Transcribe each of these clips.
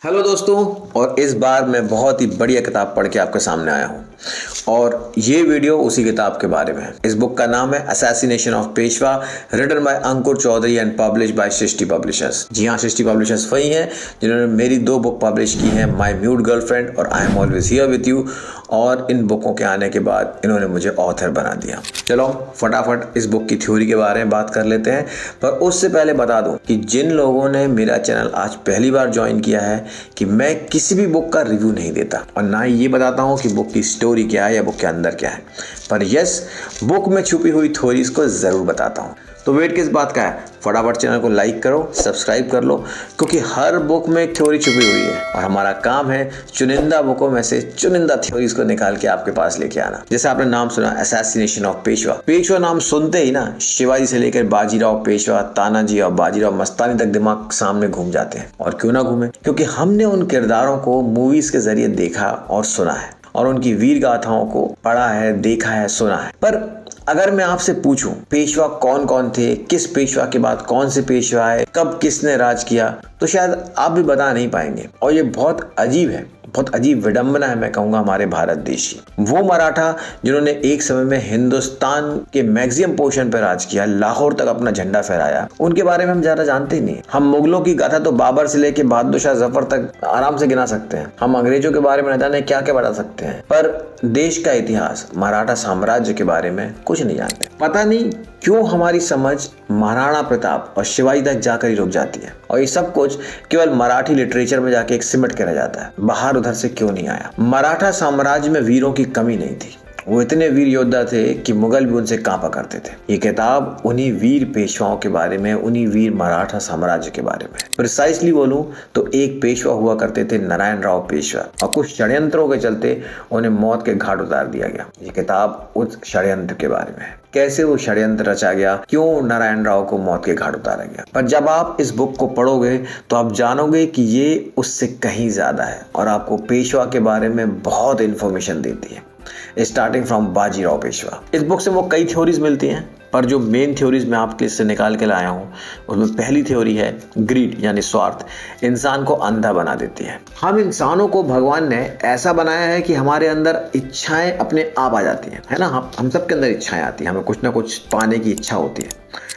Hello दोस्तों। और इस बार मैं बहुत ही बढ़िया किताब पढ़ के आपके सामने आया हूँ और ये वीडियो उसी किताब के बारे में है। इस बुक का नाम है assassination of Peshwa, written by Ankur Chaudhary and publish by Srishti publishers. जी हाँ, सृष्टि पब्लिशर्स वही हैं जिन्होंने मेरी दो बुक पब्लिश की हैं, माय म्यूट गर्लफ्रेंड और I am always here with you. और इन बुकों के आने के बाद इन्होंने मुझे ऑथर बना दिया। चलो फटाफट इस बुक की थ्योरी के बारे में बात कर लेते हैं, पर उससे पहले बता दूं कि जिन लोगों ने मेरा चैनल आज पहली बार ज्वाइन किया है कि मैं किसी भी बुक का रिव्यू नहीं देता और ना ही ये बताता हूँ कि बुक की स्टोरी क्या है या बुक के अंदर क्या है, पर यस, बुक में छुपी हुई थ्योरीज को ज़रूर बताता हूँ। तो वेट किस बात का है, फटाफट चैनल को लाइक करो, सब्सक्राइब कर लो, क्योंकि हर बुक में एक थ्योरी छुपी हुई है और हमारा काम है चुनिंदा बुकों में से चुनिंदा थ्योरीज को निकाल के आपके पास लेके आना। जैसे आपने नाम सुना असैसिनेशन ऑफ पेशवा। पेशवा नाम सुनते ही ना शिवाजी से लेकर बाजीराव पेशवा, तानाजी और बाजीराव मस्तानी तक दिमाग सामने घूम जाते हैं। और क्यों ना घूमे, क्योंकि हमने उन किरदारों को मूवीज के जरिए देखा और सुना है और उनकी वीर गाथाओं को पढ़ा है, देखा है, सुना है। पर अगर मैं आपसे पूछूं पेशवा कौन कौन थे, किस पेशवा के बाद कौन से पेशवा आए, कब किसने राज किया, तो शायद आप भी बता नहीं पाएंगे। और ये बहुत अजीब है, बहुत अजीब विडंबना है, मैं कहूंगा हमारे भारत देश की। वो मराठा जिन्होंने एक समय में हिंदुस्तान के मैक्सिमम पोर्शन पर राज किया, लाहौर तक अपना झंडा फहराया, उनके बारे में हम ज्यादा जानते ही नहीं। हम मुगलों की गाथा तो बाबर से लेके बहादुर शाह जफर तक आराम से गिना सकते हैं। हम अंग्रेजों के बारे में न जाने क्या क्या बता सकते हैं, पर देश का इतिहास, मराठा साम्राज्य के बारे में कुछ नहीं जानते। पता नहीं क्यों हमारी समझ महाराणा प्रताप और शिवाजी तक जाकर ही रुक जाती है और ये सब कुछ केवल मराठी लिटरेचर में जाके एक सिमट के रह जाता है, बाहर उधर से क्यों नहीं आया। मराठा साम्राज्य में वीरों की कमी नहीं थी, वो इतने वीर योद्धा थे कि मुगल भी उनसे कांपा करते थे। ये किताब उन्हीं वीर पेशवाओं के बारे में, उन्हीं वीर मराठा साम्राज्य के बारे में। प्रिसाइसली बोलूं तो एक पेशवा हुआ करते थे नारायण राव पेशवा, और कुछ षड्यंत्रों के चलते उन्हें मौत के घाट उतार दिया गया। ये किताब उस षड्यंत्र के बारे में है, कैसे वो षड्यंत्र रचा गया, क्यों नारायण राव को मौत के घाट उतारा गया। पर जब आप इस बुक को पढ़ोगे तो आप जानोगे कि ये उससे कहीं ज्यादा है और आपको पेशवा के बारे में बहुत इंफॉर्मेशन देती है, स्टार्टिंग फ्रॉम बाजीराव पेशवा। इस बुक से वो कई थ्योरीज मिलती हैं, पर जो मेन थ्योरीज मैं आपके लिए निकाल के लाया हूँ उसमें पहली थ्योरी है ग्रीड, यानी स्वार्थ इंसान को अंधा बना देती है। हम इंसानों को भगवान ने ऐसा बनाया है कि हमारे अंदर इच्छाएं अपने आप आ जाती हैं, है ना। हम सबके अंदर इच्छाएं आती हैं, हमें कुछ ना कुछ पाने की इच्छा होती है।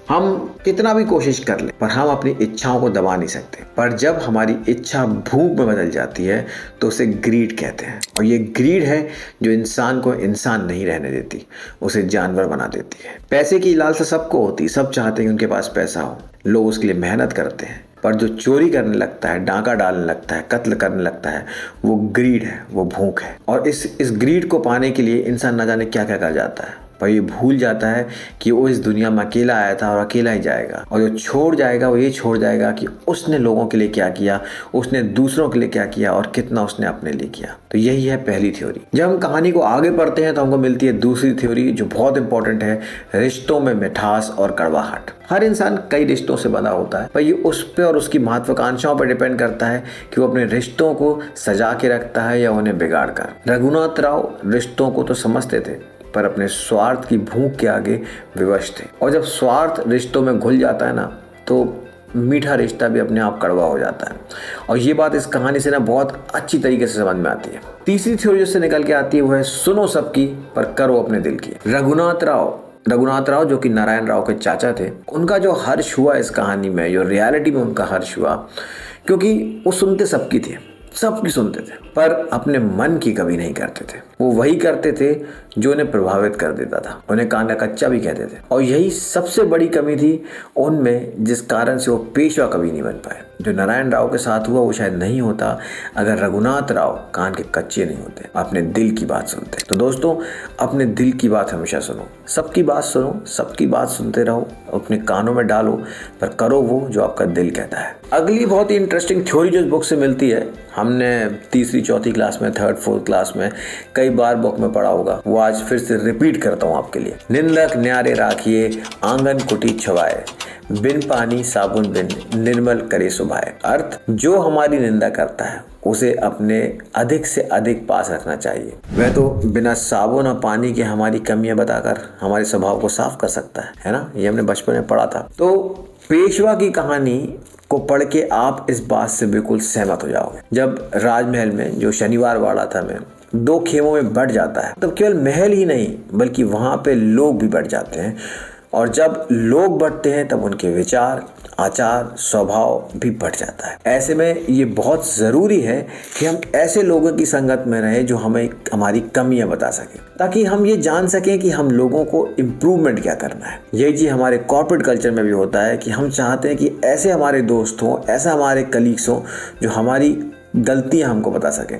हम कितना भी कोशिश कर ले पर हम अपनी इच्छाओं को दबा नहीं सकते। पर जब हमारी इच्छा भूख में बदल जाती है तो उसे ग्रीड कहते हैं, और ये ग्रीड है जो इंसान को इंसान नहीं रहने देती, उसे जानवर बना देती है। पैसे की लालसा सबको होती, सब चाहते हैं कि उनके पास पैसा हो, लोग उसके लिए मेहनत करते हैं। पर जो चोरी करने लगता है, डाका डालने लगता है, कत्ल करने लगता है, वो ग्रीड है, वो भूख है। और इस ग्रीड को पाने के लिए इंसान न जाने क्या क्या कर जाता है, पर ये भूल जाता है कि वो इस दुनिया में अकेला आया था और अकेला ही जाएगा। और जो छोड़ जाएगा वो ये छोड़ जाएगा कि उसने लोगों के लिए क्या किया, उसने दूसरों के लिए क्या किया और कितना उसने अपने लिए किया। तो यही है पहली थ्योरी। जब हम कहानी को आगे पढ़ते हैं तो हमको मिलती है दूसरी थ्योरी जो बहुत इंपॉर्टेंट है, रिश्तों में मिठास और कड़वाहट। हर इंसान कई रिश्तों से बंधा होता है, पर ये उस पर और उसकी महत्वाकांक्षाओं पर डिपेंड करता है कि वो अपने रिश्तों को सजा के रखता है या उन्हें बिगाड़ कर। रघुनाथ राव रिश्तों को तो समझते थे पर अपने स्वार्थ की भूख के आगे विवश थे। और जब स्वार्थ रिश्तों में घुल जाता है ना तो मीठा रिश्ता भी अपने आप कड़वा हो जाता है। और ये बात इस कहानी से ना बहुत अच्छी तरीके से समझ में आती है। तीसरी थ्योरी जिससे निकल के आती है वो है सुनो सबकी पर करो अपने दिल की। रघुनाथ राव जो कि नारायण राव के चाचा थे, उनका जो हर्ष हुआ इस कहानी में, जो रियलिटी में उनका हर्ष हुआ, क्योंकि वो सुनते सबकी थे, सबकी सुनते थे, पर अपने मन की कभी नहीं करते थे। वो वही करते थे जो उन्हें प्रभावित कर देता था, उन्हें कांदा कच्चा भी कहते थे। और यही सबसे बड़ी कमी थी उनमें, जिस कारण से वो पेशवा कभी नहीं बन पाए। जो नारायण राव के साथ हुआ वो शायद नहीं होता अगर रघुनाथ राव कान के कच्चे नहीं होते, अपने दिल की बात सुनते। तो दोस्तों, अपने दिल की बात हमेशा सुनो, सबकी बात सुनो, सबकी बात सुनते रहो, अपने कानों में डालो, पर करो वो जो आपका दिल कहता है। अगली बहुत ही इंटरेस्टिंग थ्योरी जो इस बुक से मिलती है, हमने तीसरी चौथी क्लास में, थर्ड फोर्थ क्लास में कई बार बुक में पढ़ा होगा, वो आज फिर से रिपीट करता हूँ आपके लिए। निंदक न्यारे राखिए आंगन कुटी छवाए, बिन पानी साबुन बिन निर्मल करे सुभाए। अर्थ, जो हमारी निंदा करता है उसे अपने अधिक से अधिक पास रखना चाहिए। वह तो बिना साबुन और पानी के हमारी कमियां बताकर हमारे स्वभाव को साफ कर सकता है ना। ये हमने बचपन में पढ़ा था। तो पेशवा की कहानी को पढ़ के आप इस बात से बिल्कुल सहमत हो जाओगे। जब राजमहल में जो शनिवार वाड़ा था मैं 2 खेमों में बढ़ जाता है, तब केवल महल ही नहीं बल्कि वहाँ पे लोग भी बढ़ जाते हैं, और जब लोग बढ़ते हैं तब उनके विचार, आचार, स्वभाव भी बढ़ जाता है। ऐसे में ये बहुत ज़रूरी है कि हम ऐसे लोगों की संगत में रहें जो हमें हमारी कमियां बता सकें, ताकि हम ये जान सकें कि हम लोगों को इम्प्रूवमेंट क्या करना है। यही चीज़ हमारे कॉर्पोरेट कल्चर में भी होता है कि हम चाहते हैं कि ऐसे हमारे दोस्त हों, ऐसा हमारे कलीग्स हों जो हमारी गलतियां हमको बता सकें।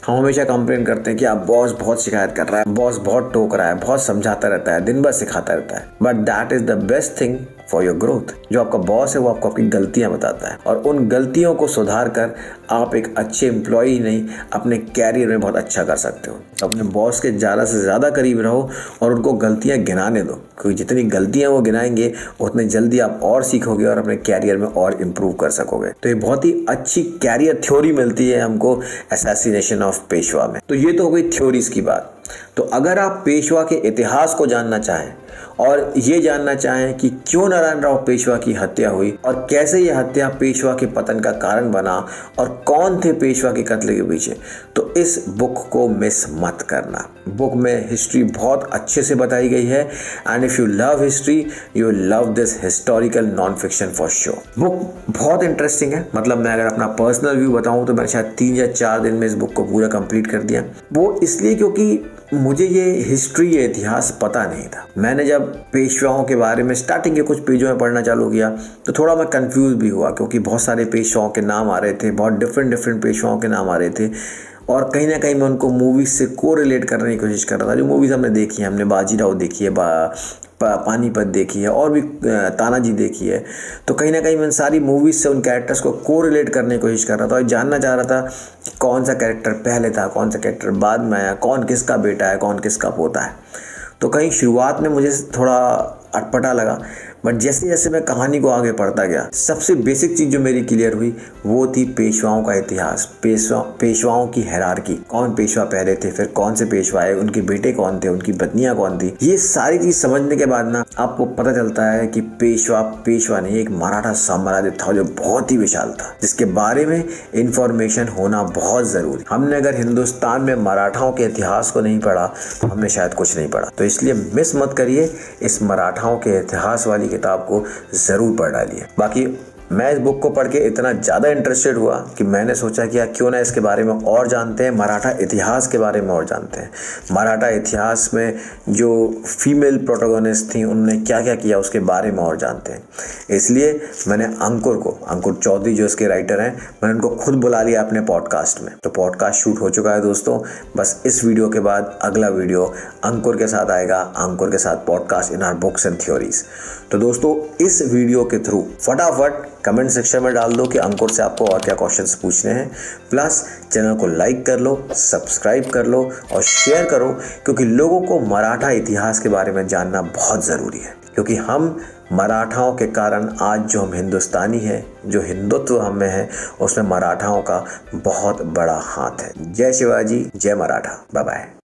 हम हमेशा कंप्लेन करते हैं कि आप बॉस बहुत शिकायत कर रहा है, बॉस बहुत टोक रहा है, बहुत समझाता रहता है, दिन भर सिखाता रहता है, but that is the best thing for your growth. जो आपका बॉस है वो आपको अपनी गलतियां बताता है, और उन गलतियों को सुधार कर आप एक अच्छे एम्प्लॉय ही नहीं अपने कैरियर में बहुत अच्छा कर सकते हो। अपने बॉस के ज़्यादा से ज़्यादा करीब रहो और उनको गलतियां गिनाने दो, क्योंकि जितनी गलतियां वो गिनाएंगे उतने जल्दी आप और सीखोगे और अपने कैरियर में और इम्प्रूव कर सकोगे। तो ये बहुत ही अच्छी कैरियर थ्योरी मिलती है हमको असैसिनेशन ऑफ पेशवा में। तो ये तो हो गई थ्योरीज की बात। तो अगर आप पेशवा के इतिहास को जानना चाहें और ये जानना चाहें कि क्यों नारायण राव पेशवा की हत्या हुई और कैसे यह हत्या पेशवा के पतन का कारण बना और कौन थे पेशवा के कत्ल के पीछे, तो इस बुक को मिस मत करना। बुक में हिस्ट्री बहुत अच्छे से बताई गई है, and if you love history you love this historical non fiction for sure. Book बहुत इंटरेस्टिंग है। मतलब मैं अगर अपना पर्सनल व्यू बताऊं तो मैंने शायद 3 या 4 दिन में इस बुक को पूरा कंप्लीट कर दिया। वो इसलिए क्योंकि मुझे ये हिस्ट्री, ये इतिहास पता नहीं था। मैंने जब पेशवाओं के बारे में स्टार्टिंग के कुछ पेजों में पढ़ना चालू किया तो थोड़ा मैं कंफ्यूज भी हुआ, क्योंकि बहुत सारे पेशवाओं के नाम आ रहे थे, बहुत डिफरेंट पेशवाओं के नाम आ रहे थे, और कहीं ना कहीं मैं उनको मूवीज़ से को रिलेट करने की कोशिश कर रहा था। जो मूवीज़ हमने देखी है, हमने बाजीराव देखी है, पानीपत देखी है, और भी तानाजी देखी है, तो कहीं ना कहीं मैं सारी मूवीज़ से उन कैरेक्टर्स को को रिलेट करने की कोशिश कर रहा था और जानना चाह रहा था कि कौन सा कैरेक्टर पहले था, कौन सा कैरेक्टर बाद में आया, कौन किसका बेटा है, कौन किसका पोता है। तो कहीं शुरुआत में मुझे थोड़ा अटपटा लगा, बट जैसे जैसे मैं कहानी को आगे पढ़ता गया सबसे बेसिक चीज़ जो मेरी क्लियर हुई वो थी पेशवाओं का इतिहास, पेशवाओं की हायरार्की। कौन पेशवा पहले थे, फिर कौन से पेशवा आए, उनके बेटे कौन थे, उनकी पत्नियां कौन थी। ये सारी चीज़ समझने के बाद ना आपको पता चलता है कि पेशवा नहीं, एक मराठा साम्राज्य था जो बहुत ही विशाल था, जिसके बारे में इंफॉर्मेशन होना बहुत ज़रूरी। हमने अगर हिंदुस्तान में मराठाओं के इतिहास को नहीं पढ़ा तो हमने शायद कुछ नहीं पढ़ा। तो इसलिए मिस मत करिए, इस मराठाओं के इतिहास वाली किताब को जरूर पढ़ डालिए। बाकी मैं इस बुक को पढ़ के इतना ज़्यादा इंटरेस्टेड हुआ कि मैंने सोचा कि यार क्यों ना इसके बारे में और जानते हैं, मराठा इतिहास के बारे में और जानते हैं। मराठा इतिहास में जो फीमेल प्रोटोगोनिस्ट थी उन्होंने क्या क्या किया उसके बारे में और जानते हैं। इसलिए मैंने अंकुर चौधरी जो इसके राइटर हैं, मैंने उनको खुद बुला लिया अपने पॉडकास्ट में। तो पॉडकास्ट शूट हो चुका है दोस्तों। बस इस वीडियो के बाद अगला वीडियो अंकुर के साथ आएगा, अंकुर के साथ podcast in our books and theories. तो दोस्तों इस वीडियो के थ्रू फटाफट कमेंट सेक्शन में डाल दो कि अंकुर से आपको और क्या क्वेश्चंस पूछने हैं। प्लस चैनल को लाइक कर लो, सब्सक्राइब कर लो और शेयर करो, क्योंकि लोगों को मराठा इतिहास के बारे में जानना बहुत ज़रूरी है। क्योंकि हम मराठाओं के कारण आज जो हम हिंदुस्तानी हैं, जो हिंदुत्व हम में है, उसमें मराठाओं का बहुत बड़ा हाथ है। जय शिवाजी, जय मराठा, बाय बाय।